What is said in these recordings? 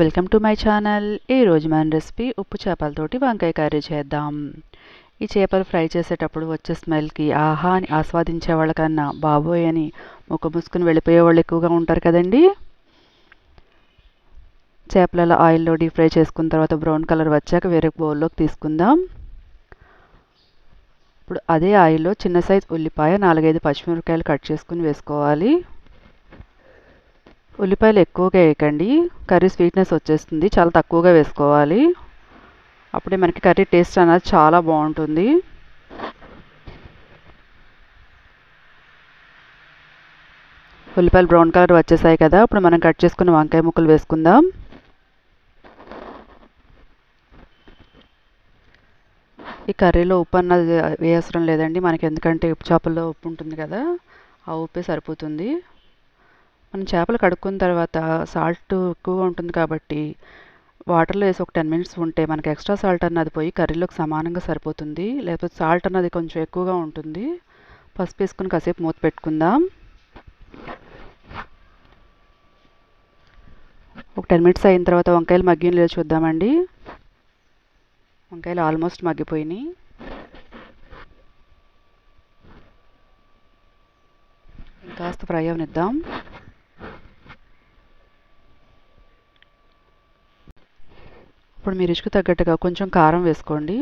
Welcome to my channel. ఈరోజు మన recipe ఉప్పు చేపలతోటి వంకాయ కర్రీ చేద్దాం. ఈ చేపలు ఫ్రై చేసేటప్పుడు వచ్చే స్మెల్కి ఆహా అని ఆస్వాదించే వాళ్ళకన్నా బాబోయ్ అని ముక్కు మూసుకుని వెళ్ళిపోయే వాళ్ళు ఎక్కువగా ఉంటారు కదండి. చేపలలో ఆయిల్లో డీప్ ఫ్రై చేసుకున్న తర్వాత బ్రౌన్ కలర్ వచ్చాక వేరే బౌల్లోకి తీసుకుందాం. ఇప్పుడు అదే ఆయిల్లో చిన్న సైజ్ ఉల్లిపాయ 4-5 పచ్చిమిరపకాయలు కట్ చేసుకుని వేసుకోవాలి. ఉల్లిపాయలు ఎక్కువగా వేయకండి, కర్రీ స్వీట్నెస్ వచ్చేస్తుంది. చాలా తక్కువగా వేసుకోవాలి, అప్పుడే మనకి కర్రీ టేస్ట్ అనేది చాలా బాగుంటుంది. ఉల్లిపాయలు బ్రౌన్ కలర్ వచ్చేసాయి కదా, ఇప్పుడు మనం కట్ చేసుకున్న వంకాయ ముక్కలు వేసుకుందాం. ఈ కర్రీలో ఉప్పు అన్నది వేయవసరం లేదండి మనకి, ఎందుకంటే ఉప్పు చేపల్లో ఉప్పు ఉంటుంది కదా, ఆ ఉప్పే సరిపోతుంది. మనం చేపలు కడుక్కున్న తర్వాత సాల్ట్ ఎక్కువగా ఉంటుంది కాబట్టి వాటర్లో వేసి ఒక 10 మినిట్స్ ఉంటే మనకి ఎక్స్ట్రా సాల్ట్ అన్నది పోయి కర్రీలోకి సమానంగా సరిపోతుంది. లేకపోతే సాల్ట్ అన్నది కొంచెం ఎక్కువగా ఉంటుంది. పసుపు వేసుకుని కాసేపు మూత పెట్టుకుందాం. ఒక 10 మినిట్స్ అయిన తర్వాత వంకాయలు మగ్గిన లేదో చూద్దామండి. వంకాయలు ఆల్మోస్ట్ మగ్గిపోయినాయి. కాస్త ఫ్రై అవనిద్దాం. ఇప్పుడు మీ రుచికి తగ్గట్టుగా కొంచెం కారం వేసుకోండి.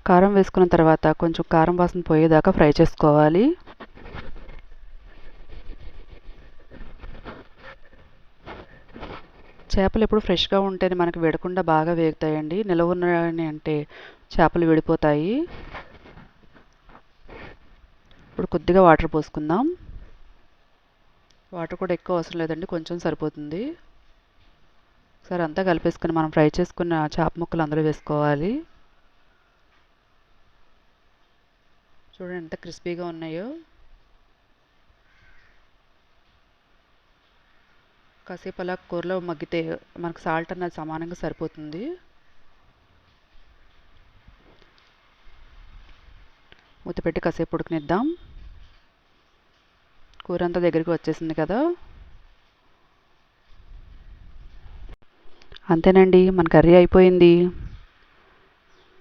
కారం వేసుకున్న తర్వాత కొంచెం కారం వాసన పోయేదాకా ఫ్రై చేసుకోవాలి. చేపలు ఎప్పుడు ఫ్రెష్గా ఉంటేనే మనకు విడకుండా బాగా వేగుతాయండి. నిలవ ఉన్నాయని అంటే చేపలు విడిపోతాయి. ఇప్పుడు కొద్దిగా వాటర్ పోసుకుందాం. వాటర్ కూడా ఎక్కువ అవసరం లేదండి, కొంచెం సరిపోతుంది. ఒకసారి అంతా కలిపేసుకుని మనం ఫ్రై చేసుకున్న చేప ముక్కలు అందులో వేసుకోవాలి. చూడండి ఎంత క్రిస్పీగా ఉన్నాయో. కాసేపు అలా కూరలో మగ్గితే మనకు సాల్ట్ అన్నది సమానంగా సరిపోతుంది. మూత పెట్టి కాసేపు ఉడకనిద్దాం. కూర అంతా దగ్గరికి వచ్చేసింది కదా. అంతేనండి, మన కర్రీ అయిపోయింది.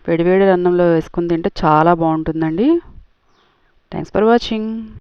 వేడివేడి అన్నంలో వేసుకుని తింటే చాలా బాగుంటుందండి. Thanks for watching.